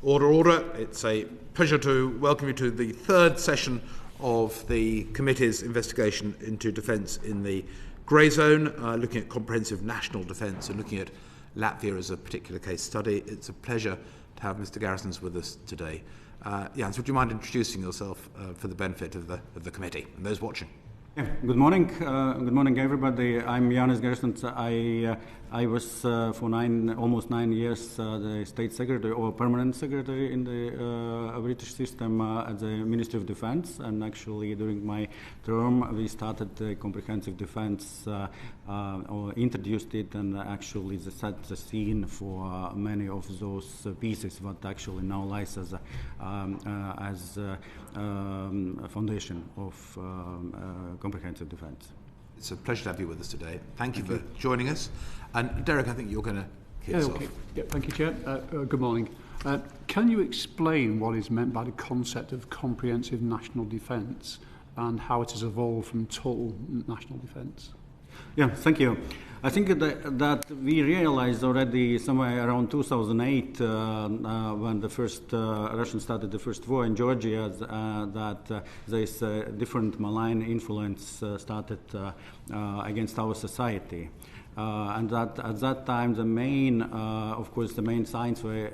Order. It's a pleasure to welcome you to the third session of the committee's investigation into defence in the grey zone, looking at comprehensive national defence and looking at Latvia as a particular case study. It's a pleasure to have Mr. Garisons with us today. Jānis, would you mind introducing yourself for the benefit of the committee and those watching? Yeah, good morning. Good morning, everybody. I'm Jānis Garisons. I was for almost 9 years the State Secretary or Permanent Secretary in the British system at the Ministry of Defence. And actually, during my term, we started the comprehensive defence or introduced it, and actually set the scene for many of those pieces what actually now lies as a foundation of comprehensive defence. It's a pleasure to have you with us today. Thank you for joining us. And Derek, I think you're going to kick us off. Yeah, thank you, Chair. Good morning. Can you explain what is meant by the concept of comprehensive national defence and how it has evolved from total national defence? Yeah, thank you. I think that we realized already somewhere around 2008 when the first Russians started the first war in Georgia that this different malign influence started against our society. And that at that time the main, of course, the main signs were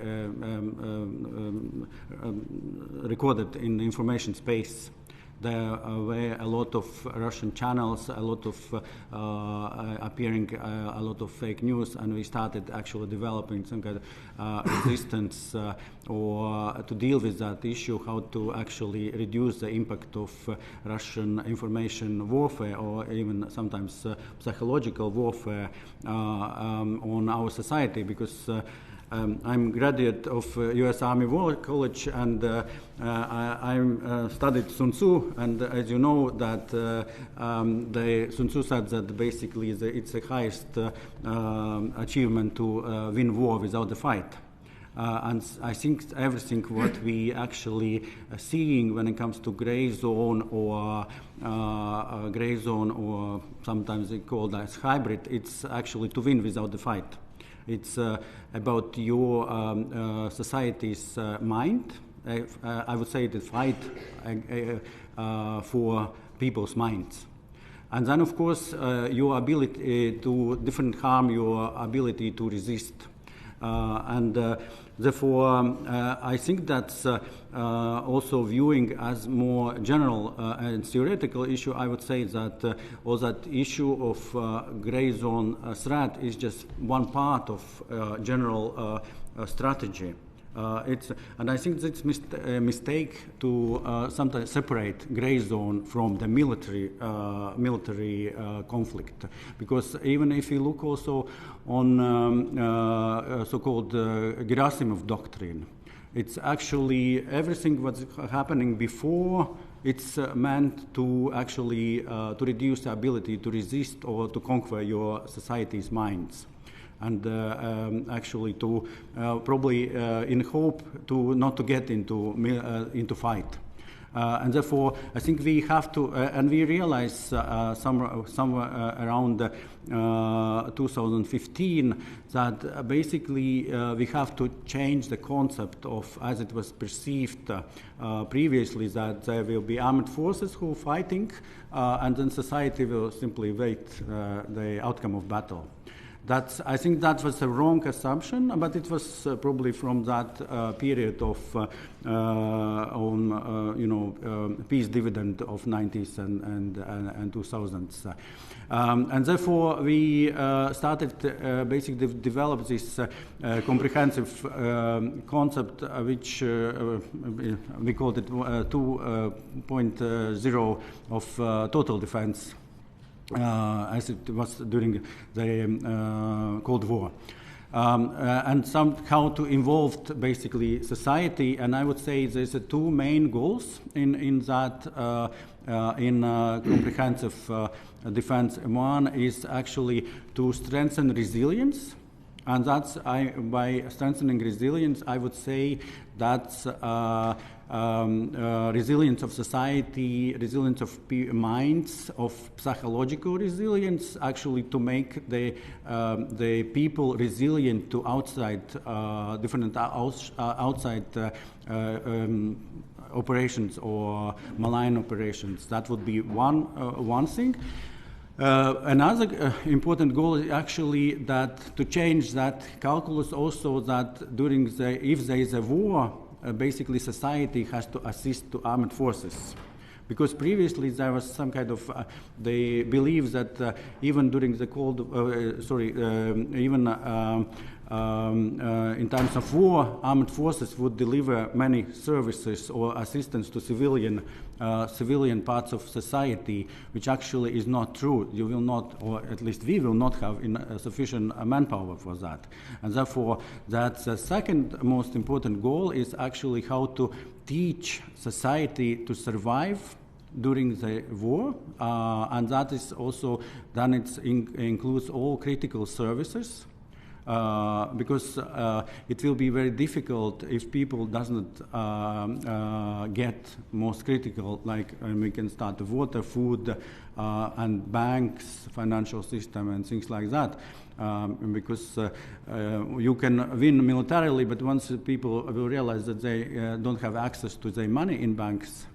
recorded in the information space. There were a lot of Russian channels, a lot of appearing, a lot of fake news, and we started actually developing some kind of resistance or to deal with that issue, how to actually reduce the impact of Russian information warfare or even sometimes psychological warfare on our society, because I'm a graduate of U.S. Army War College, and I studied Sun Tzu, and as you know that Sun Tzu said that basically it's the highest achievement to win war without a fight. And I think everything what we actually seeing when it comes to gray zone or sometimes they call that hybrid, it's actually to win without the fight. It's about your society's mind. I would say the fight for people's minds. And then, of course, your ability to different harm, your ability to resist. Therefore, I think that's also viewing as more general and theoretical issue. I would say that all that issue of gray zone threat is just one part of general strategy. And I think it's a mistake to sometimes separate gray zone from the military conflict, because even if you look also on so-called Gerasimov doctrine, it's actually everything what's happening before. It's meant to actually to reduce the ability to resist or to conquer your society's minds. And actually to probably in hope to not to get into fight. And therefore, I think we have to, and we realize somewhere around 2015 that basically we have to change the concept of, as it was perceived previously, that there will be armed forces who are fighting, and then society will simply wait the outcome of battle. I think that was a wrong assumption, but it was probably from that period of peace dividend of 90s and 2000s. And therefore, we started basically develop this comprehensive concept, which we called it 2.0 of total defense. As it was during the Cold War. And somehow to involve basically society, and I would say there's two main goals in that comprehensive defense. One is actually to strengthen resilience And that's by strengthening resilience, I would say that's resilience of society, resilience of minds, of psychological resilience, actually to make the people resilient to outside different outside operations or malign operations. That would be one thing. Another important goal is actually that to change that calculus also that if there is a war, basically society has to assist to armed forces. Because previously there was some kind of, they believe that even during the in times of war, armed forces would deliver many services or assistance to civilian parts of society, which actually is not true. You will not, or at least we will not have sufficient manpower for that. And therefore, that's the second most important goal is actually how to teach society to survive during the war, and that is also, then it includes all critical services. Because it will be very difficult if people doesn't get most critical, like we can start the water, food, and banks, financial system, and things like that. Because you can win militarily, but once people will realize that they don't have access to their money in banks,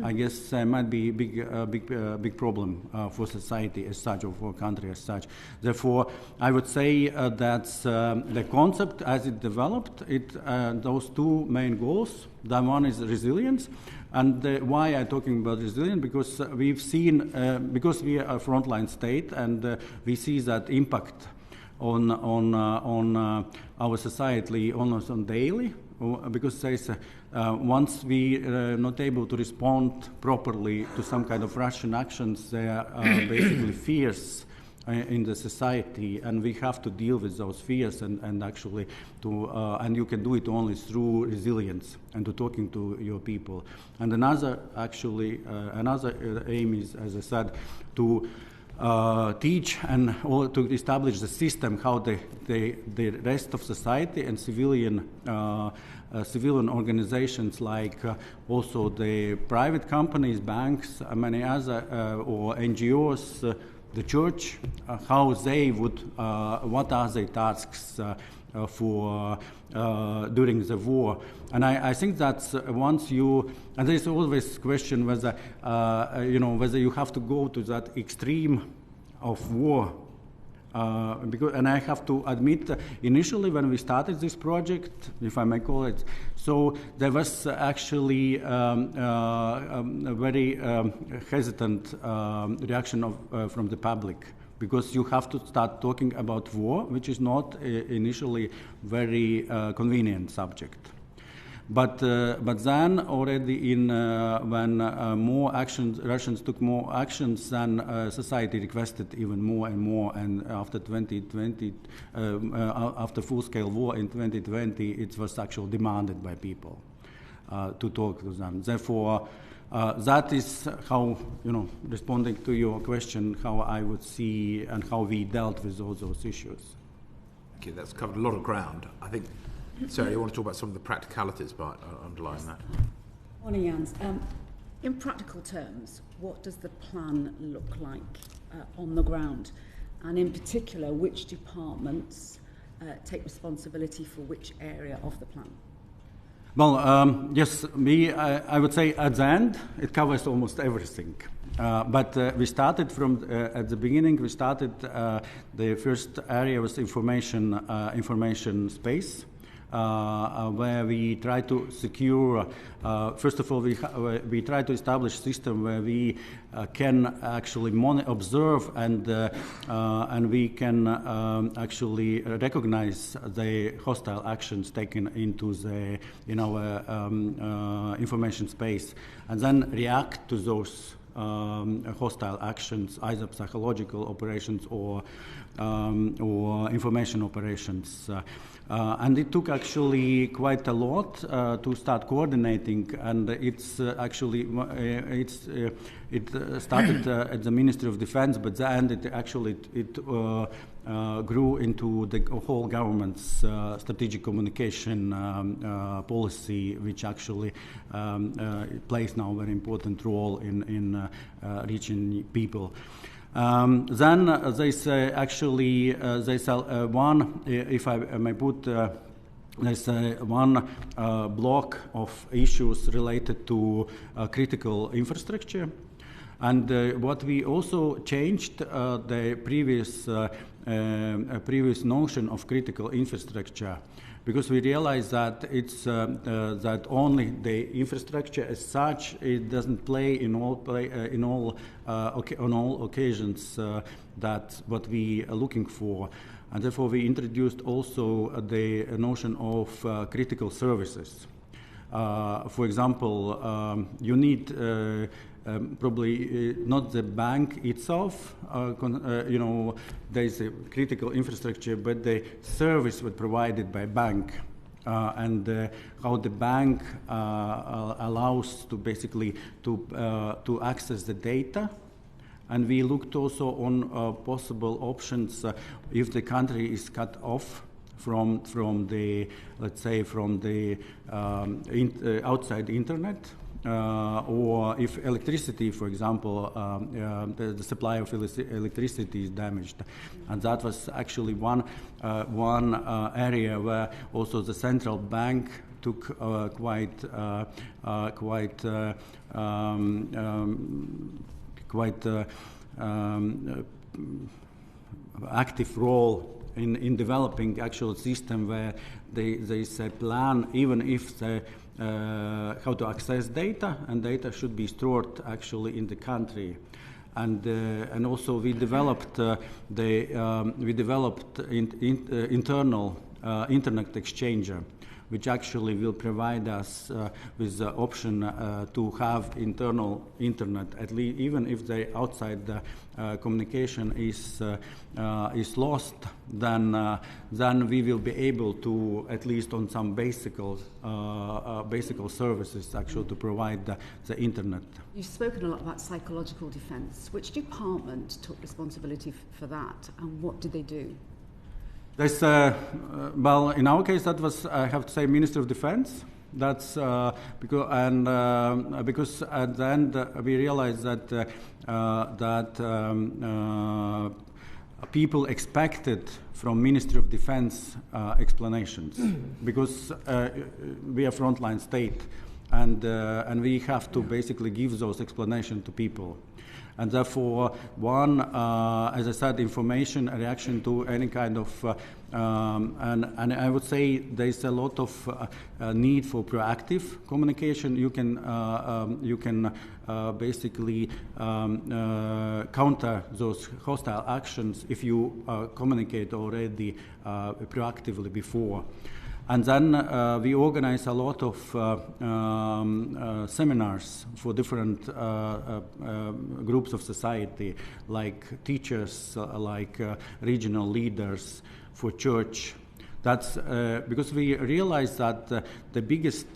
I guess there might be a big problem for society as such, or for a country as such. Therefore, I would say that the concept as it developed, those two main goals. The one is resilience, and why I'm talking about resilience, because we've seen, because we are a frontline state, and we see that impact on our society almost on daily. Because there is once we are not able to respond properly to some kind of Russian actions, there are basically fears in the society, and we have to deal with those fears and actually and you can do it only through resilience and to talking to your people. And another aim is, as I said, to teach and or to establish the system how the rest of society and civilian organizations, like also the private companies, banks, many other or NGOs, the church, how they would, what are their tasks for during the war. And I think that's once you, and there's always question whether whether you have to go to that extreme of war. And I have to admit, initially when we started this project, if I may call it, so there was actually a very hesitant reaction from the public, because you have to start talking about war, which is not initially very convenient subject. But then already when more actions, Russians took more actions, then society requested even more and more. And after 2020, after full-scale war in 2020, it was actually demanded by people to talk to them. Therefore, that is how, responding to your question, how I would see and how we dealt with all those issues. Okay, that's covered a lot of ground. I think, Sarah, you want to talk about some of the practicalities underlying that? Morning, Jānis. In practical terms, what does the plan look like on the ground? And in particular, which departments take responsibility for which area of the plan? Well, yes, I would say at the end, it covers almost everything. But we started from, at the beginning, we started, the first area was information space. Where we try to secure, first of all, we try to establish a system where we can actually observe and we can actually recognize the hostile actions taken in our information space, and then react to those hostile actions, either psychological operations or information operations. And it took actually quite a lot to start coordinating, and it's actually it started at the Ministry of Defense, but then it grew into the whole government's strategic communication policy, which actually plays now a very important role in reaching people. Then there's actually there's one, if I may put, there's one block of issues related to critical infrastructure. And what we also changed the previous notion of critical infrastructure, because we realized that it's that only the infrastructure as such, it doesn't play on all occasions that what we are looking for. And therefore we introduced also the notion of critical services. For example, you need probably not the bank itself, there is a critical infrastructure, but the service was provided by bank. And how the bank allows to basically to access the data. And we looked also on possible options if the country is cut off from the, let's say, from the outside internet, or if electricity, for example, the supply of electricity is damaged. And that was actually one area where also the central bank took quite active role in developing actual system where there is a plan, even if how to access data, and data should be stored actually in the country. And also we developed internal internet exchanger, which actually will provide us with the option to have internal internet, at least even if the outside communication is lost, then we will be able to, at least on some basic services, actually to provide the internet. You've spoken a lot about psychological defence. Which department took responsibility for that, and what did they do? There's, well, in our case, that was, I have to say, Minister of Defense. That's because at the end we realized that people expected from Ministry of Defense explanations, because we are frontline state, and we have to basically give those explanations to people. And therefore, as I said, information, reaction to any kind of, and I would say there's a lot of need for proactive communication. You can basically counter those hostile actions if you communicate already proactively before. And then we organize a lot of seminars for different groups of society, like teachers, like regional leaders, for church. That's because we realize that the biggest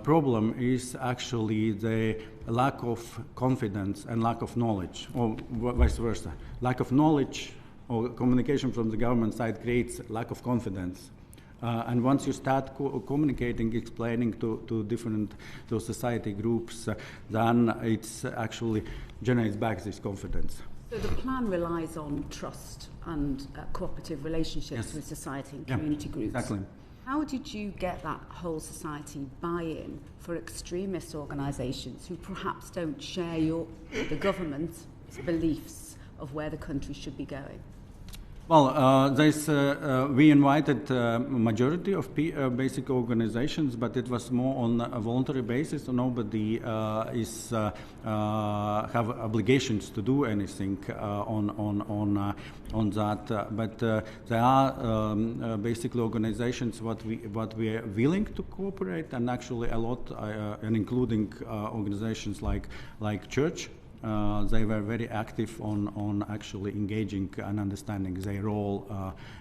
problem is actually the lack of confidence and lack of knowledge, or vice versa. Lack of knowledge or communication from the government side creates lack of confidence. And once you start communicating, explaining to different society groups, then it's actually generates back this confidence. So the plan relies on trust and cooperative relationships with society and community groups. Exactly. How did you get that whole society buy-in for extremist organisations who perhaps don't share the government's beliefs of where the country should be going? Well, we invited a majority of basic organizations, but it was more on a voluntary basis. So nobody have obligations to do anything on that. But there are basically organizations what we are willing to cooperate, and actually a lot, and including organizations like church. They were very active on actually engaging and understanding their role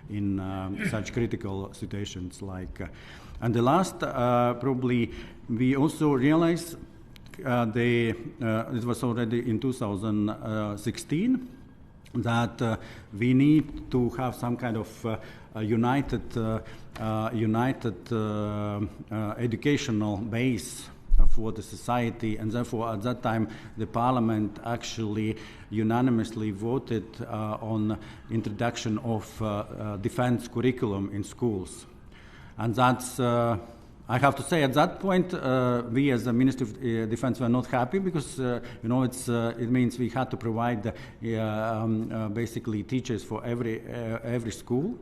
in such critical situations. And the last, probably, we also realized it was already in 2016 that we need to have some kind of united educational base for the society, and therefore at that time the Parliament actually unanimously voted on introduction of defense curriculum in schools. And that's, I have to say, at that point, we as the Ministry of Defense were not happy because, it means we had to provide basically teachers for every school.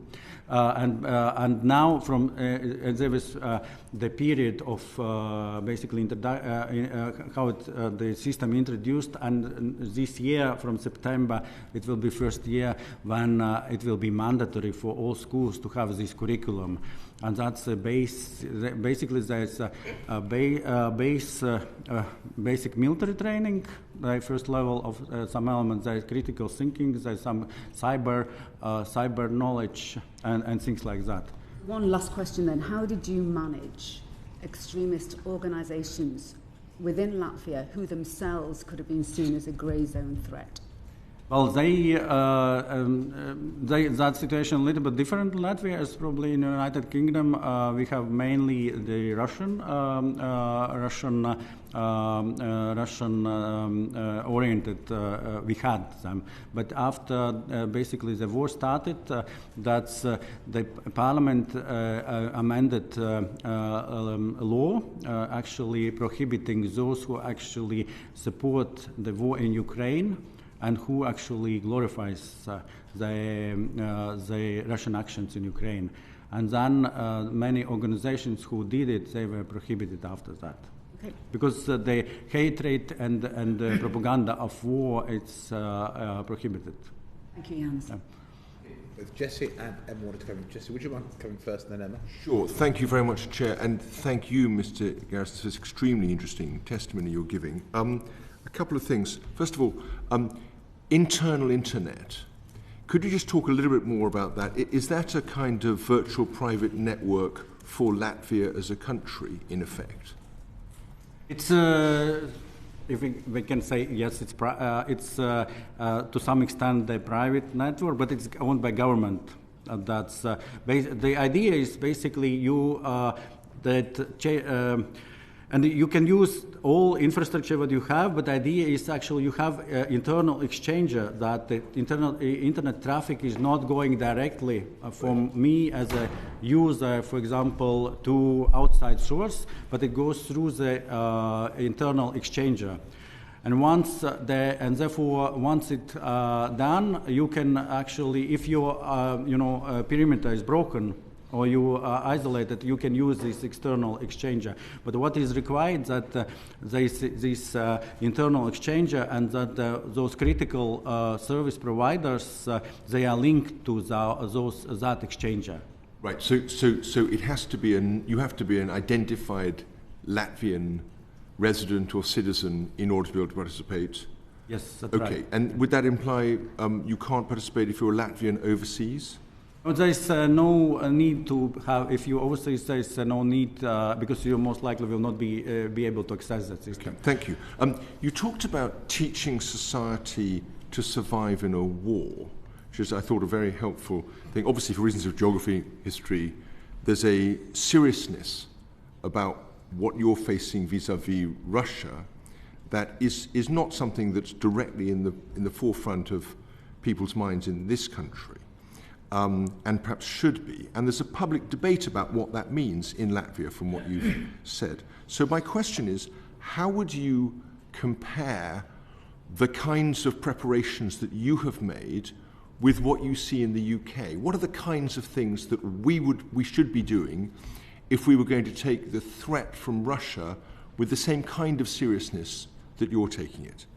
And now there was the period of basically how the system introduced, and this year from September it will be first year when it will be mandatory for all schools to have this curriculum. And that's a base. Basically, there's a basic military training, the first level of some elements. There's critical thinking. There's some cyber knowledge and things like that. One last question then: how did you manage extremist organisations within Latvia who themselves could have been seen as a grey zone threat? Well, that situation a little bit different in Latvia as probably in the United Kingdom. We have mainly the Russian oriented. We had them, but after basically the war started, that's the Parliament amended law actually prohibiting those who actually support the war in Ukraine and who actually glorifies the Russian actions in Ukraine. And then many organizations who did it, they were prohibited after that. Okay. Because the hatred and the propaganda of war, it's prohibited. Thank you, Jānis. Yeah. With Jesse and Emma wanted to come in. Jesse, would you mind coming first and then Emma? Sure. Thank you very much, Chair, and thank you, Mr. Garisons, for this extremely interesting testimony you're giving. A couple of things. First of all, internal internet. Could you just talk a little bit more about that? Is that a kind of virtual private network for Latvia as a country, in effect? It's, if we can say, yes, it's to some extent the private network, but it's owned by government. That's the idea is basically and you can use all infrastructure that you have, but the idea is actually you have internal exchanger, that the internet traffic is not going directly from me as a user, for example, to outside source, but it goes through the internal exchanger. And therefore, once it's done, you can actually, if your perimeter is broken, or you are isolated, you can use this external exchanger. But what is required that this internal exchanger and that those critical service providers, they are linked to that exchanger. Right. So it has to be you have to be an identified Latvian resident or citizen in order to be able to participate. Yes, that's right. Okay. And would that imply you can't participate if you're Latvian overseas? There is no need to have, if you overseas, there is no need because you most likely will not be able to access that system. Okay, thank you. You talked about teaching society to survive in a war, which is, I thought, a very helpful thing. Obviously, for reasons of geography, history, there's a seriousness about what you're facing vis-à-vis Russia that is not something that's directly in the forefront of people's minds in this country. And perhaps should be. And there's a public debate about what that means in Latvia from what you've said. So my question is, how would you compare the kinds of preparations that you have made with what you see in the UK? What are the kinds of things that we should be doing if we were going to take the threat from Russia with the same kind of seriousness that you're taking it?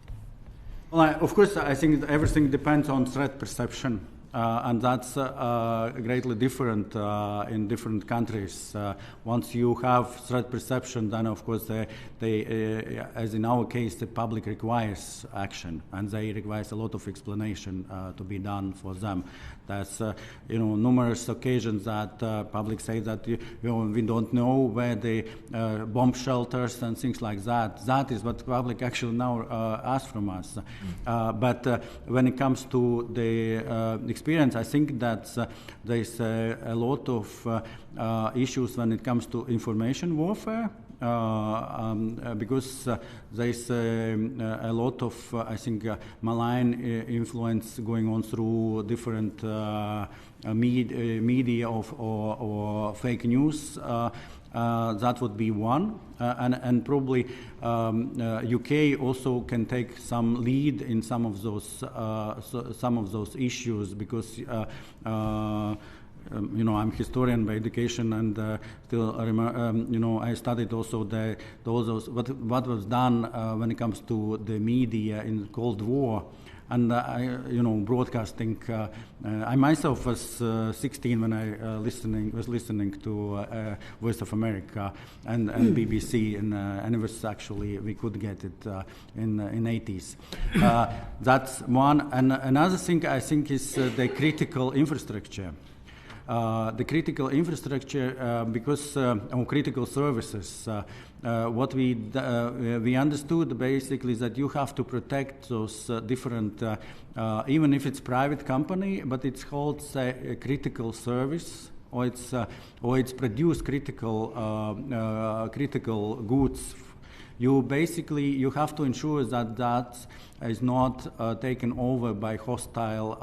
Well, of course, I think everything depends on threat perception. and that's greatly different in different countries. Once you have threat perception, then of course as in our case, the public requires action, and they requires a lot of explanation to be done for them. There's numerous occasions that public say that we don't know where the bomb shelters and things like that. That is what public actually now asks from us. But when it comes to the experience, I think that there's a lot of issues when it comes to information warfare. Because there's a lot of, I think, malign influence going on through different media or fake news. That would be one, and probably UK also can take some lead in some of those issues, because I'm historian by education, and still I studied also what was done when it comes to the media in the Cold War. And broadcasting. I myself was 16 when I was listening to Voice of America and BBC, and it was actually, we could get it in 80s. That's one. And another thing I think is the critical infrastructure. The critical infrastructure, because of critical services, what we understood basically is that you have to protect those different, even if it's private company, but it's called a critical service, or it's produced critical goods. You have to ensure that is not taken over by hostile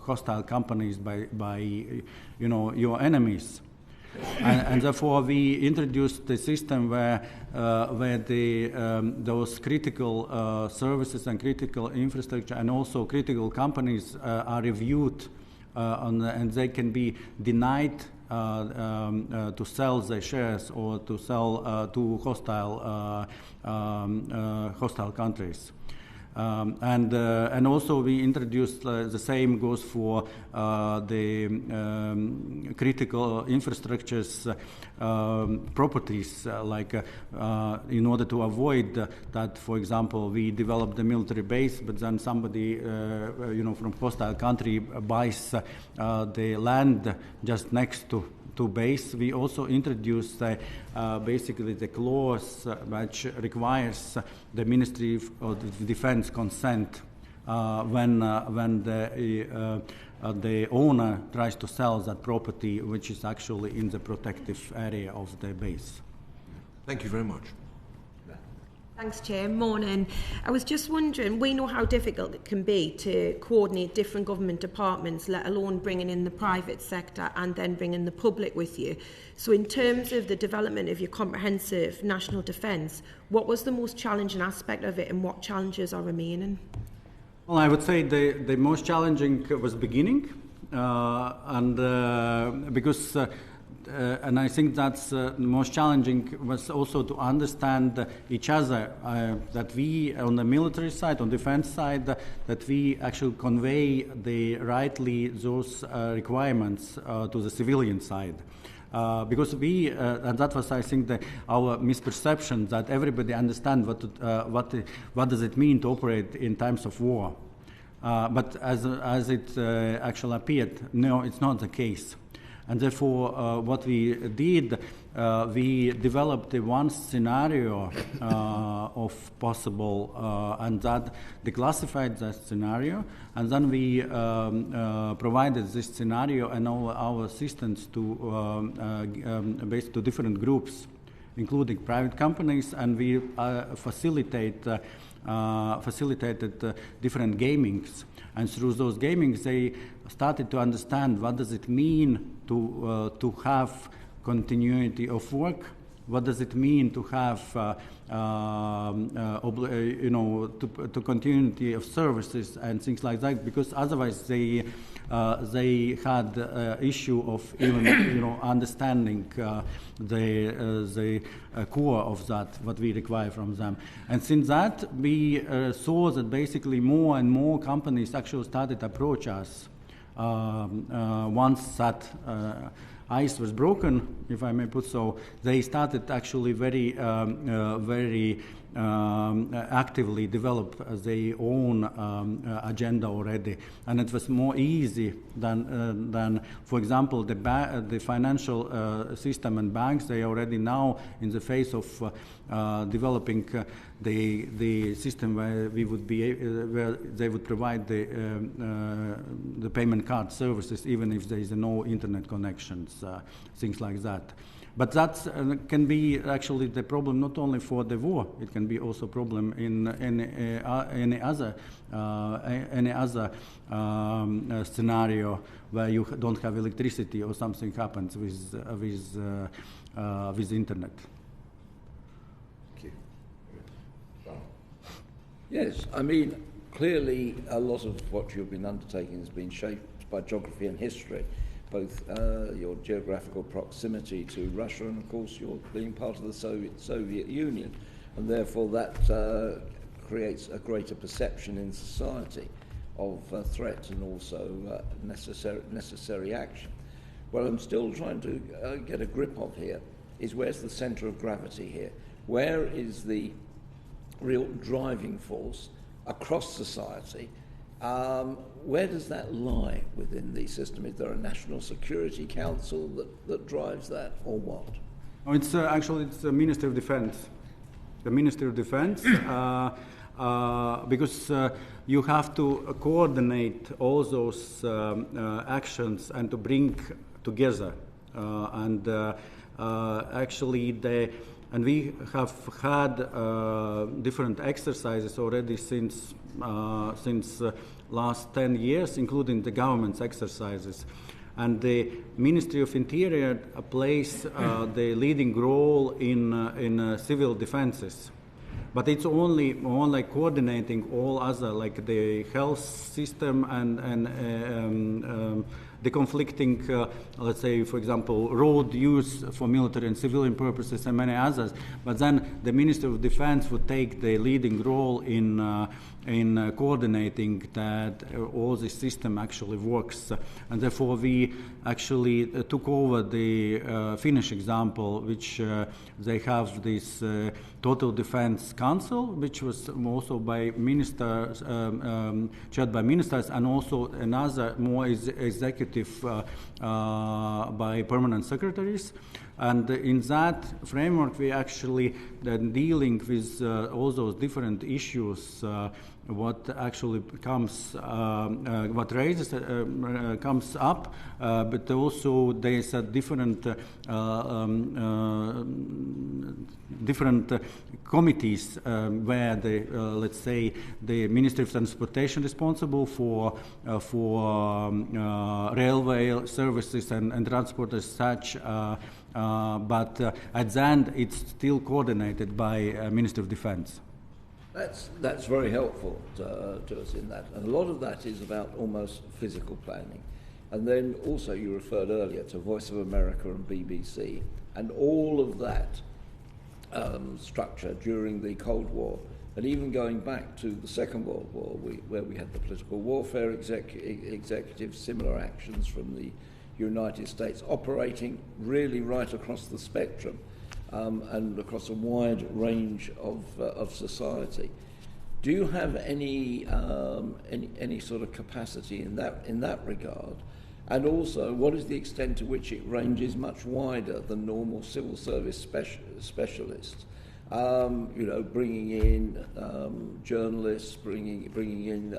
hostile companies, by your enemies. And therefore we introduced the system where those critical services and critical infrastructure and also critical companies are reviewed, and they can be denied to sell their shares or to sell to hostile countries. And also we introduced the same goes for the critical infrastructures properties, like in order to avoid that, for example, we develop the military base, but then somebody from hostile country buys the land just next to base. We also introduced basically the clause which requires the Ministry of Defense consent when the owner tries to sell that property, which is actually in the protective area of the base. Thank you very much. Thanks, Chair. Morning. I was just wondering, we know how difficult it can be to coordinate different government departments, let alone bringing in the private sector and then bringing the public with you. So in terms of the development of your comprehensive national defence, what was the most challenging aspect of it, and what challenges are remaining? Well, I would say the most challenging was beginning, because and I think that's the most challenging was also to understand each other, that we on the military side, on defense side, that we actually convey rightly those requirements to the civilian side. Because and that was, I think, our misperception, that everybody understands what does it mean to operate in times of war. But as it actually appeared, no, it's not the case. And therefore, what we did, we developed one scenario of possible, and that declassified that scenario, and then we provided this scenario and all our assistance based to different groups, including private companies, and we facilitated different gamings. And through those gamings, they started to understand what does it mean to have continuity of work what does it mean to have to continuity of services and things like that, because otherwise they had issue of even understanding the core of that, what we require from them. And since that, we saw that basically more and more companies actually started to approach us once that ice was broken, if I may put so. They started actually very actively develop their own agenda already, and it was more easy than for example, the financial system and banks. They already now in the phase of developing the system where we would be where they would provide the payment card services, even if there is no internet connections, things like that. But that can be actually the problem not only for the war. It can be also a problem in any other scenario where you don't have electricity or something happens with internet. Thank you. Yes, I mean, clearly a lot of what you've been undertaking has been shaped by geography and history, both your geographical proximity to Russia and, of course, your being part of the Soviet Union, and therefore that creates a greater perception in society of threat and also necessary action. What I'm still trying to get a grip of here is where's the centre of gravity here? Where is the real driving force across society? Where does that lie within the system? Is there a National Security Council that drives that, or what? Oh, it's actually the Ministry of Defense. The Ministry of Defense, because you have to coordinate all those actions and to bring together. And we have had different exercises already since last 10 years, including the government's exercises. And the Ministry of Interior plays the leading role in civil defenses. But it's only coordinating all other, like the health system and the conflicting, let's say, for example, road use for military and civilian purposes and many others. But then the Ministry of Defense would take the leading role in coordinating that all the system actually works. And therefore we actually took over the Finnish example, which they have this Total Defense Council, which was also by ministers, chaired by ministers, and also another more executive by permanent secretaries. And in that framework, we actually then dealing with all those different issues, what actually comes, what raises comes up, but also there's a different committees where the let's say the Ministry of Transportation responsible for railway services and transport as such. But at the end, it's still coordinated by Ministry of Defense. That's very helpful to us in that. And a lot of that is about almost physical planning. And then also you referred earlier to Voice of America and BBC, and all of that structure during the Cold War, and even going back to the Second World War, where we had the political warfare executive, similar actions from the United States operating really right across the spectrum and across a wide range of society. Do you have any sort of capacity in that regard? And also, what is the extent to which it ranges much wider than normal civil service specialists? Bringing in journalists, bringing in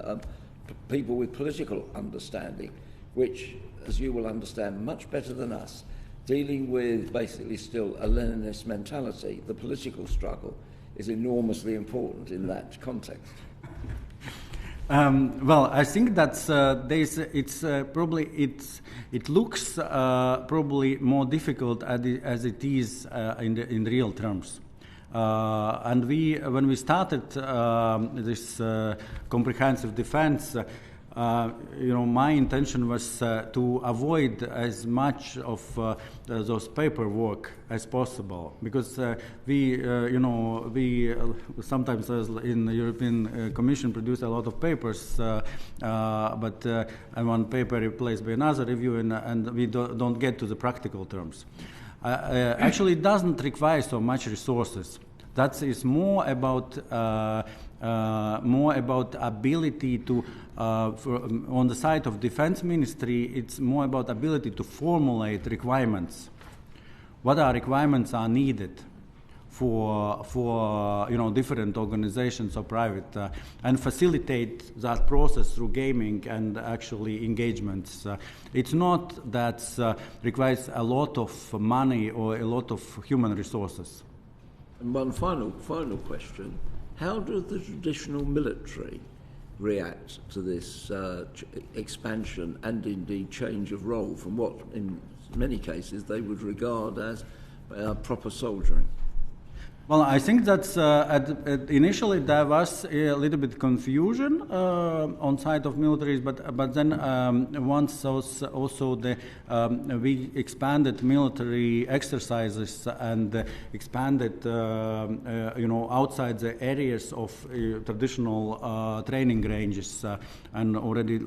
people with political understanding, which, as you will understand much better than us, dealing with basically still a Leninist mentality, the political struggle is enormously important in that context. Well, I think that's it looks probably more difficult as it is in real terms. And when we started this comprehensive defense, my intention was to avoid as much of those paperwork as possible, because we sometimes in the European Commission produce a lot of papers, but one paper replaced by another review, and we don't get to the practical terms. Actually, it doesn't require so much resources. That is more about ability to, on the side of Defense Ministry, it's more about ability to formulate requirements. What requirements are needed for different organizations or private, and facilitate that process through gaming and actually engagements. It's not that requires a lot of money or a lot of human resources. And one final question. How does the traditional military react to this expansion and indeed change of role from what in many cases they would regard as proper soldiering? Well, I think that's initially there was a little bit confusion on side of militaries, but then once we expanded military exercises and expanded outside the areas of traditional training ranges, and already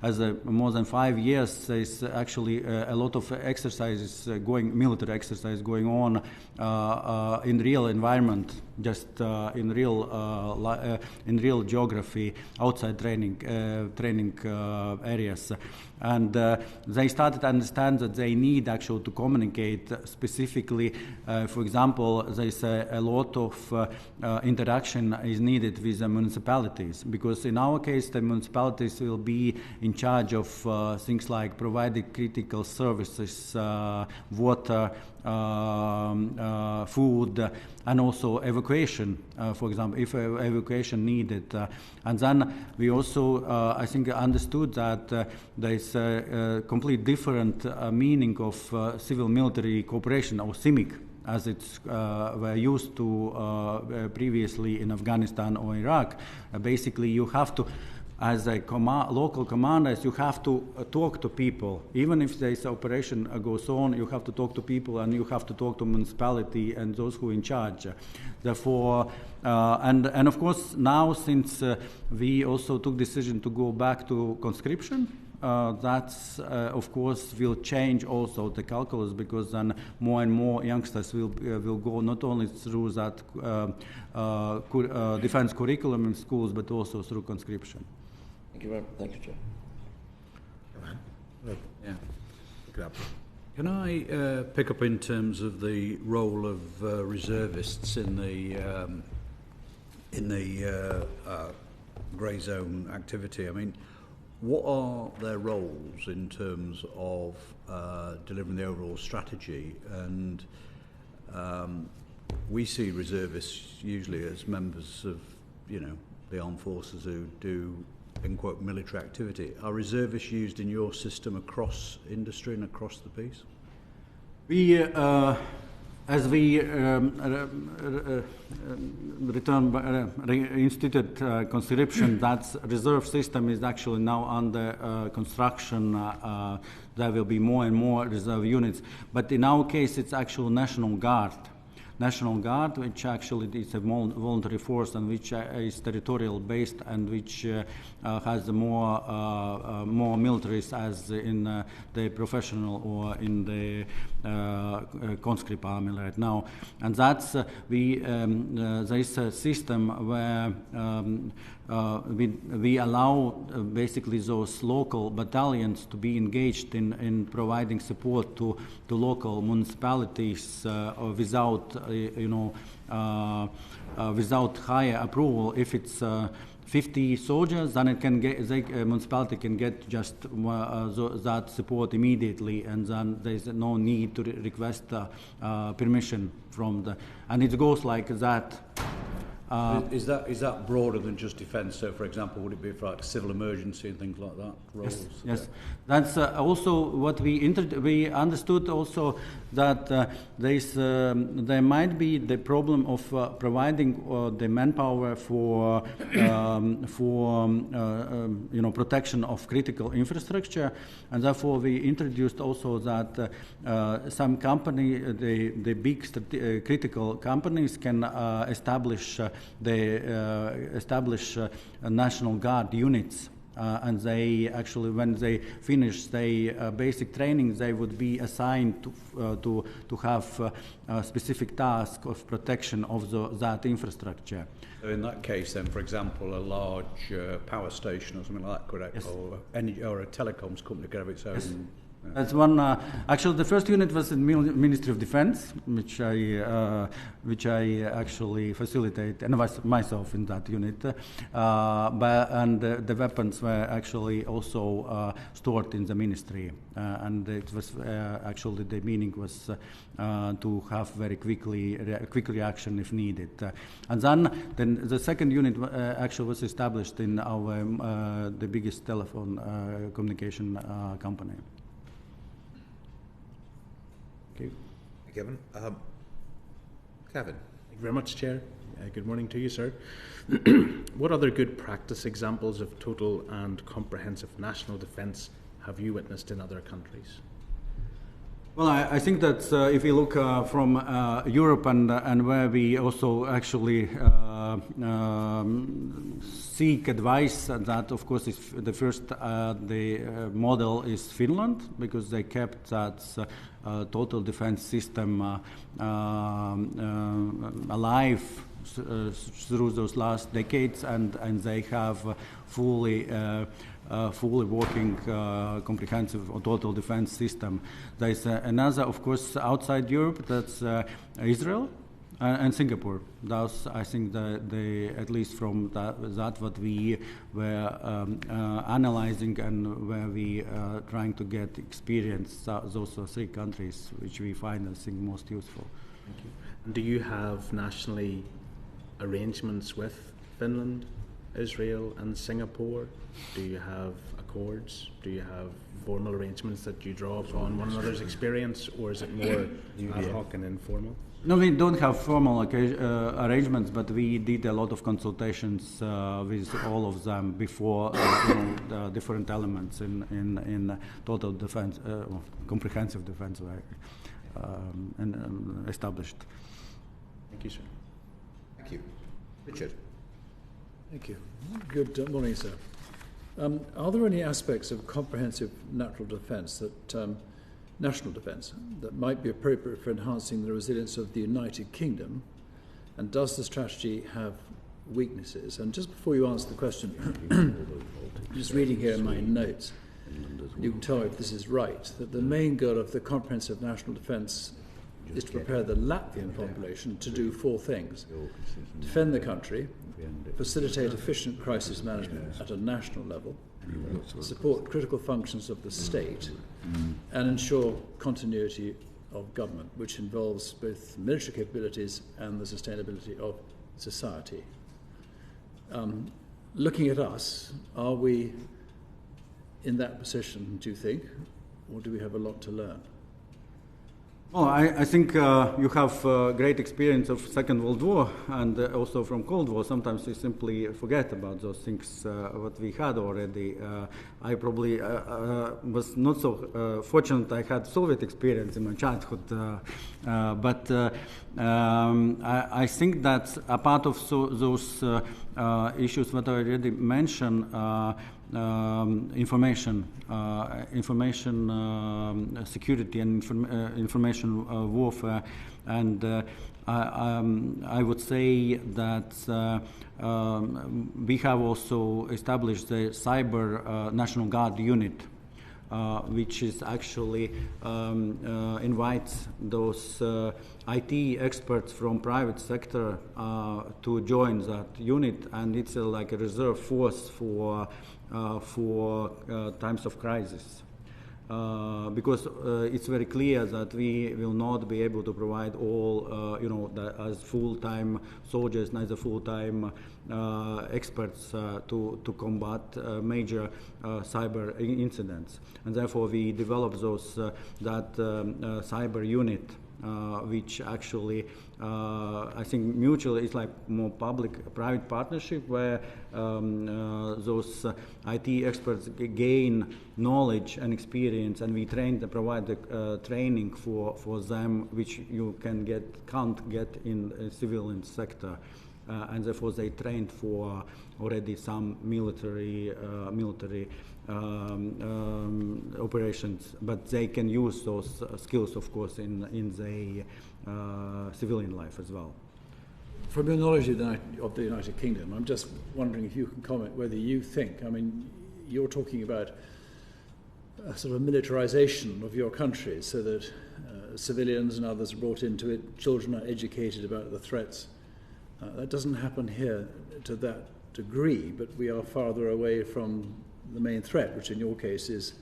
as more than 5 years there's actually a lot of exercises military exercise going on in real environment, just in real geography, outside training areas, and they started to understand that they need actually to communicate specifically. For example, there's a lot of interaction is needed with the municipalities, because in our case the municipalities will be in charge of things like providing critical services, water, food, and also evacuation, for example, if evacuation needed. And then we also, I think, understood that there is a complete different meaning of civil-military cooperation, or CIMIC, as it's were used to previously in Afghanistan or Iraq. Basically, you have to, as a local commanders, you have to talk to people. Even if this operation goes on, you have to talk to people, and you have to talk to municipality and those who are in charge. Therefore, and of course, now since we also took decision to go back to conscription, that's of course will change also the calculus, because then more and more youngsters will go not only through that defense curriculum in schools, but also through conscription. Thank you very much. Thank you, Chair. Yeah. Can I pick up in terms of the role of reservists in the grey zone activity? I mean, what are their roles in terms of delivering the overall strategy? And we see reservists usually as members of, the armed forces who do, in quote, military activity. Are reservists used in your system across industry and across the piece? We, as we instituted conscription, that reserve system is actually now under construction. There will be more and more reserve units. But in our case, it's actually National Guard. National Guard, which actually is a voluntary force and which is territorial based, and which has more militaries as in the professional or in the conscript army right now. And that's there is a system where we allow basically those local battalions to be engaged in providing support to local municipalities without without higher approval. If it's 50 soldiers, then it can get, municipality can get just that support immediately, and then there's no need to request permission from and it goes like that. Is that broader than just defence? So, for example, would it be for like civil emergency and things like that? Roles? Yes. That's also what we understood also that there might be the problem of providing the manpower for protection of critical infrastructure, and therefore we introduced also that some company, the big critical companies can establish National Guard units, and they actually, when they finish their basic training, they would be assigned to have a specific task of protection of that infrastructure. So in that case, then, for example, a large power station or something like that could, Yes. or a telecoms company could have its own. Yes. That's one. Actually, the first unit was in Ministry of Defense, which I actually facilitate, and was myself in that unit. And the weapons were actually also stored in the ministry, and it was actually the meaning was to have very quick reaction if needed. And then the second unit actually was established in our the biggest telephone communication company. Thank you, Kevin. Kevin. Thank you very much, Chair. Good morning to you, sir. What other good practice examples of total and comprehensive national defence have you witnessed in other countries? Well, I think that if you look from Europe and where we also actually seek advice, that of course is the first the model is Finland, because they kept that total defense system alive through those last decades, and they have fully working comprehensive or total defense system. There's another, of course, outside Europe, that's Israel and Singapore. Those, I think, at least from that what we were analyzing and where we trying to get experience, those are three countries which we find, I think, most useful. Thank you. And do you have nationally arrangements with Finland, Israel and Singapore? Do you have accords? Do you have formal arrangements that you draw upon one another's experience, or is it more ad hoc and informal? No, we don't have formal arrangements, but we did a lot of consultations with all of them before the different elements in total defense, comprehensive defense were established. Thank you, sir. Thank you. Richard. Thank you. Good morning, sir. Are there any aspects of comprehensive national defence that might be appropriate for enhancing the resilience of the United Kingdom? And does the strategy have weaknesses? And just before you answer the question, just reading here in my notes, you can tell me if this is right, that the main goal of the comprehensive national defence is to prepare the Latvian population to do four things: defend the country, facilitate efficient crisis management at a national level, support critical functions of the state, and ensure continuity of government, which involves both military capabilities and the sustainability of society. Looking at us, are we in that position, do you think, or do we have a lot to learn? Well, I think you have great experience of Second World War and also from Cold War. Sometimes we simply forget about those things what we had already. I probably was not so fortunate. I had Soviet experience in my childhood, but I think that a part of those issues that I already mentioned. Information security and information warfare, and I would say that we have also established the Cyber National Guard unit, which is actually invites those IT experts from private sector to join that unit, and it's like a reserve force for times of crisis. because it's very clear that we will not be able to provide all, as full-time soldiers, neither full-time experts to combat major cyber incidents. And therefore we developed that cyber unit, which actually I think mutually is like more public-private partnership where those IT experts gain knowledge and experience, and we provide the training for them, which you can't get in the civilian sector. And therefore they trained for already some military operations, but they can use those skills, of course, in the civilian life as well. From your knowledge of the United Kingdom, I'm just wondering if you can comment whether you think, I mean, you're talking about a sort of militarization of your country so that civilians and others are brought into it, children are educated about the threats. That doesn't happen here to that degree, but we are farther away from the main threat, which in your case is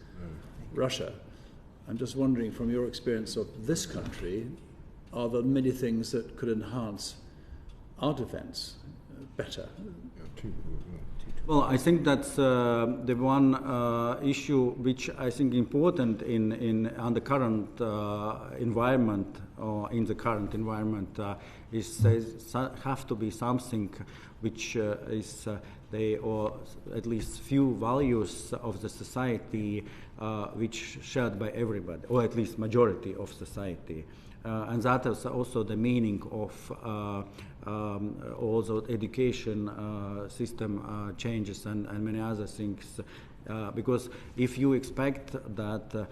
Russia. I'm just wondering, from your experience of this country, are there many things that could enhance our defense better? Well, I think that's the one issue which I think important on the current environment, or in the current environment, is there have to be something which is or at least few values of the society which shared by everybody, or at least majority of society. And that is also the meaning of also education system changes and many other things. Because if you expect that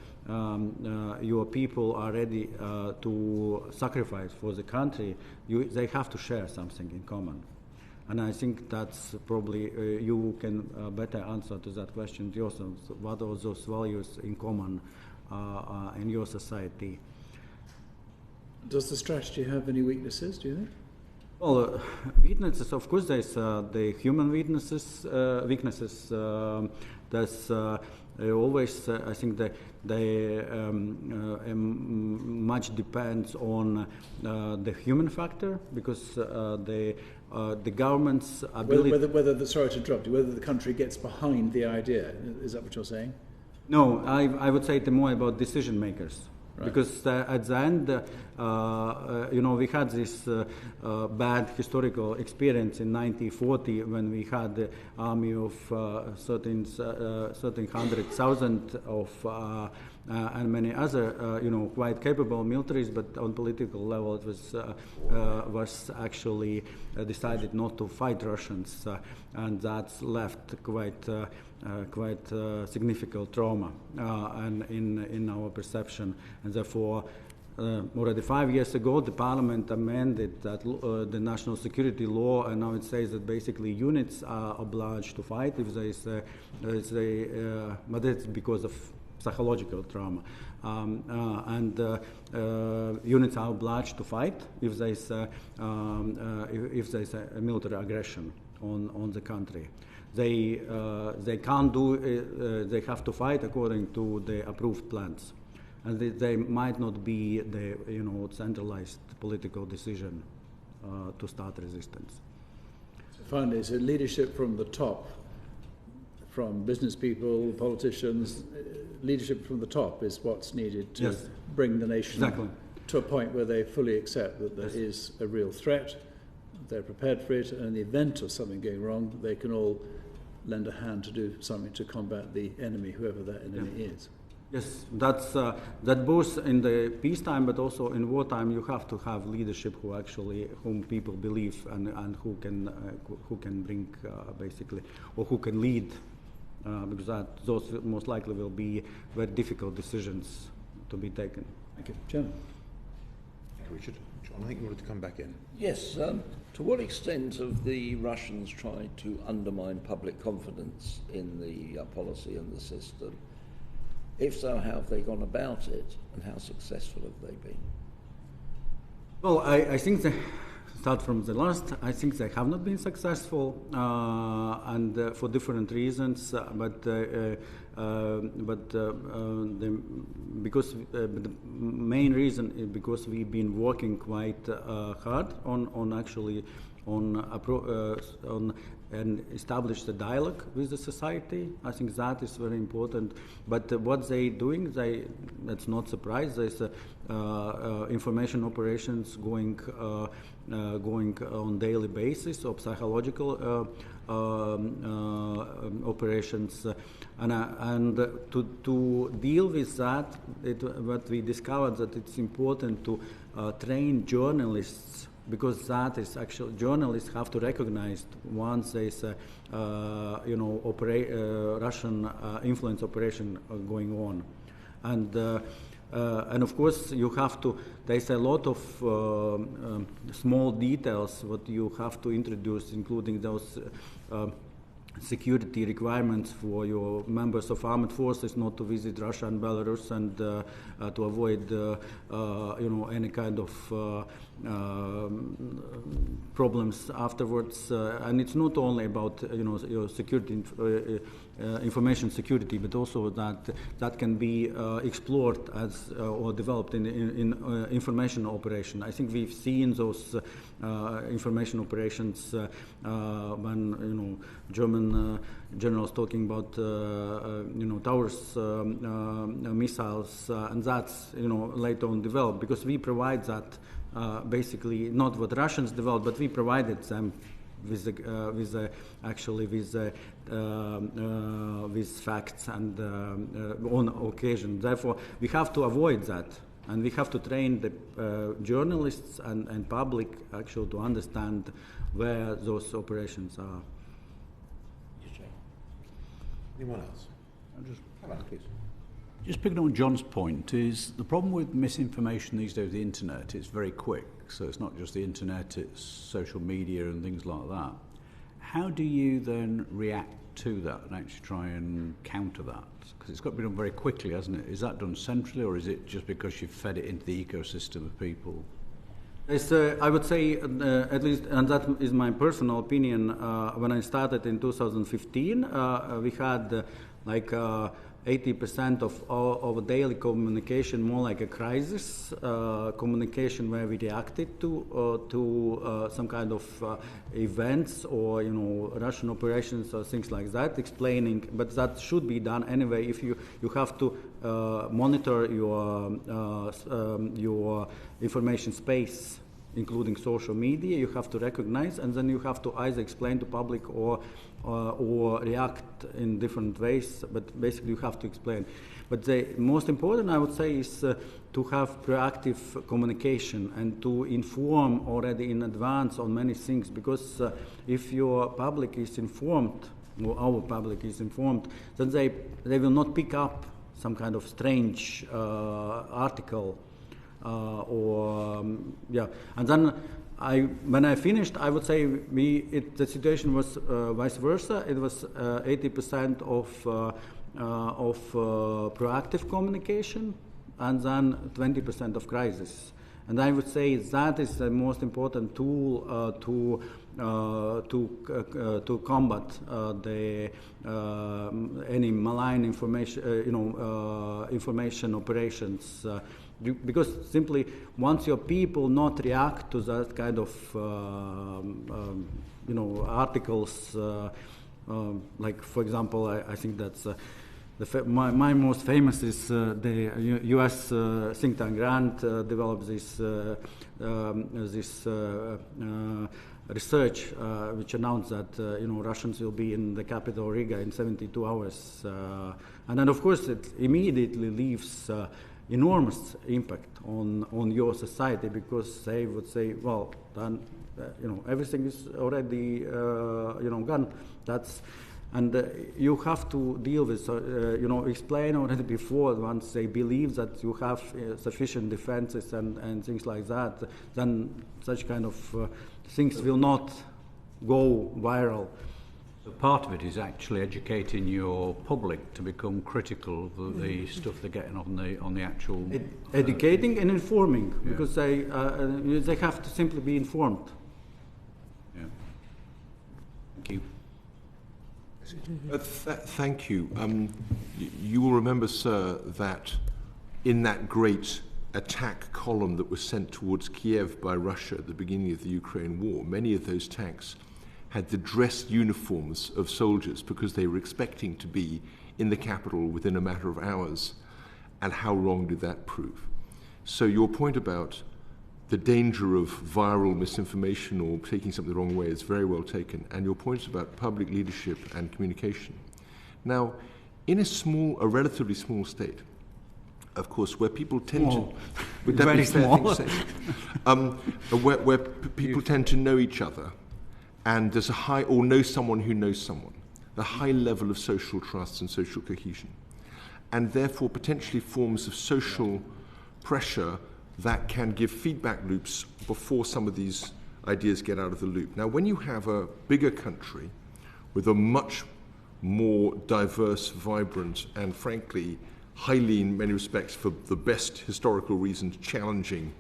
your people are ready to sacrifice for the country, they have to share something in common. And I think that's probably you can better answer to that question yourself. What are those values in common in your society? Does the strategy have any weaknesses, do you think? Well, weaknesses, of course, there's the human weaknesses. There's always, I think, much depends on the human factor, because the government's ability. Sorry to interrupt you. Whether the country gets behind the idea, is that what you're saying? No, I would say more about decision makers. Right. Because at the end, we had this bad historical experience in 1940 when we had the army of 1,300,000 of and many other, quite capable militaries, but on political level it was actually decided not to fight Russians, and that's left quite significant trauma and in our perception, and therefore already 5 years ago the Parliament amended that the national security law, and now it says that basically units are obliged to fight if there is but it's because of psychological trauma, and units are obliged to fight if there is a military aggression on the country. They can't do. They have to fight according to the approved plans, and they might not be the centralized political decision to start resistance. So finally, so leadership from the top, from business people, politicians, leadership from the top is what's needed to bring the nation to a point where they fully accept that there is a real threat. They're prepared for it, and in the event of something going wrong, they can all lend a hand to do something to combat the enemy, whoever that enemy is. Yes, that's that both in the peacetime but also in wartime you have to have leadership whom people believe and who can bring basically, or who can lead, because those most likely will be very difficult decisions to be taken. Thank you. Chairman. Thank you, Richard. John, I think you wanted to come back in. Yes. To what extent have the Russians tried to undermine public confidence in the policy and the system? If so, how have they gone about it, and how successful have they been? Well, I think they start from the last. I think they have not been successful, and for different reasons. But because the main reason is because we've been working quite hard on and establish the dialogue with the society. I think that is very important. But what they doing, that's not surprise. There's information operations going on daily basis, or psychological operations, and to deal with that, what we discovered that it's important to train journalists, because that is actually, journalists have to recognize once there's a Russian influence operation going on, and of course you have to. There's a lot of small details what you have to introduce, including those security requirements for your members of armed forces not to visit Russia and Belarus, and to avoid any kind of problems afterwards. And it's not only about your security, information security, but also that can be explored as or developed in information operation. I think we've seen those information operations when German generals talking about towers, missiles, and that's later on developed, because we provide that basically not what Russians developed, but we provided them with facts and on occasion. Therefore, we have to avoid that. And we have to train the journalists and public actually to understand where those operations are. Anyone else? Come on, please. Just picking on John's point, is the problem with misinformation these days, the internet, it's very quick. So it's not just the internet, it's social media and things like that. How do you then react to that and actually try and counter that? Because it's got to be done very quickly, hasn't it? Is that done centrally, or is it just because you've fed it into the ecosystem of people? I would say, at least, and that is my personal opinion, when I started in 2015, we had 80% of our daily communication more like a crisis communication, where we reacted to some kind of events or Russian operations or things like that, explaining. But that should be done anyway. If you have to monitor your information space, including social media, you have to recognize, and then you have to either explain to public or react in different ways. But basically, you have to explain. But the most important, I would say, is to have proactive communication and to inform already in advance on many things. Because if your public is informed, or our public is informed, then they will not pick up some kind of strange article. And then when I finished, I would say the situation was vice versa. It was 80% of proactive communication, and then 20% of crisis. And I would say that is the most important tool to combat any malign information, information operations. Because simply, once your people not react to that kind of articles, like for example, I think that's my most famous is the U.S. think tank Rand developed this research which announced that Russians will be in the capital Riga in 72 hours, and then of course it immediately leaves enormous impact on your society, because they would say, well, then everything is already gone. And you have to deal with, explain already before, once they believe that you have sufficient defenses and things like that, then such kind of things will not go viral. So part of it is actually educating your public to become critical of the stuff they're getting on the actual... Educating and informing, because they have to simply be informed. Yeah. Thank you. Thank you. You will remember, sir, that in that great attack column that was sent towards Kiev by Russia at the beginning of the Ukraine war, many of those tanks had the dress uniforms of soldiers because they were expecting to be in the capital within a matter of hours. And how wrong did that prove? So your point about the danger of viral misinformation or taking something the wrong way is very well taken. And your points about public leadership and communication. Now, in a relatively small state, of course, where people tend to... Would that be a fair thing to say? Where people tend to know each other, and there's a high, or know someone who knows someone, the high level of social trust and social cohesion, and therefore potentially forms of social pressure that can give feedback loops before some of these ideas get out of the loop. Now, when you have a bigger country with a much more diverse, vibrant, and frankly, highly, in many respects, for the best historical reasons, challenging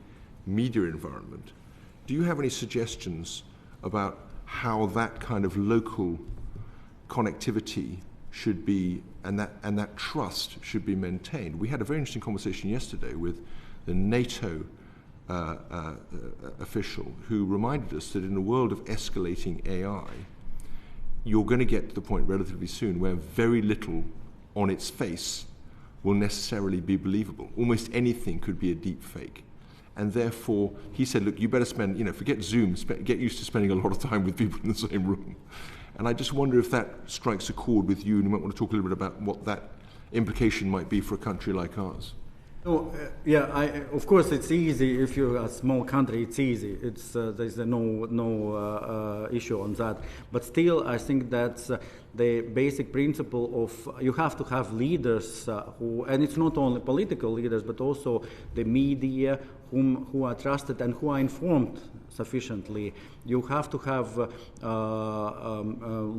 media environment, do you have any suggestions about how that kind of local connectivity should be, and that trust should be maintained? We had a very interesting conversation yesterday with the NATO official who reminded us that in a world of escalating AI, you're going to get to the point relatively soon where very little on its face will necessarily be believable. Almost anything could be a deep fake. And therefore, he said, look, you better spend, forget Zoom, get used to spending a lot of time with people in the same room. And I just wonder if that strikes a chord with you, and you might want to talk a little bit about what that implication might be for a country like ours. Oh, of course, it's easy. If you're a small country, it's easy. There's no issue on that. But still, I think that's the basic principle of you have to have leaders who, and it's not only political leaders, but also the media who are trusted and who are informed sufficiently. You have to have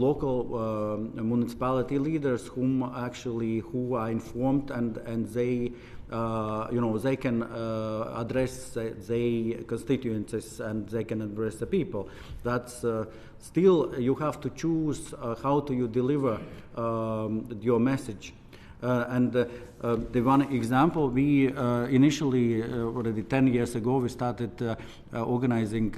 local municipality leaders who are informed and they. They can address their constituencies and they can address the people. That's still you have to choose how do you deliver your message. The one example, we initially, already 10 years ago, we started organizing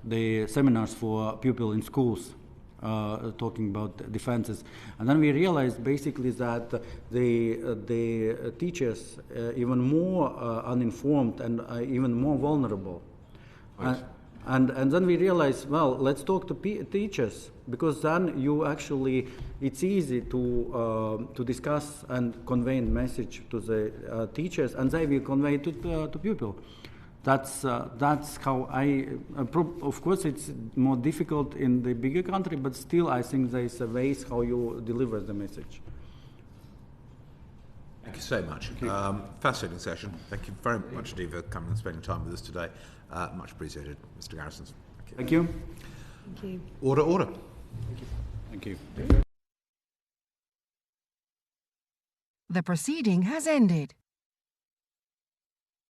the seminars for pupils in schools. Talking about defenses, and then we realized basically that the teachers even more uninformed and even more vulnerable. Right. And then we realized, well, let's talk to teachers, because then it's easy to discuss and convey the message to the teachers, and they will convey it to pupils. That's how of course, it's more difficult in the bigger country, but still, I think there is a ways how you deliver the message. Thank you so much. Fascinating session. Thank you very much indeed for coming and spending time with us today. Much appreciated, Mr. Garisons. Thank you. Thank you. Order. Thank you. The proceeding has ended.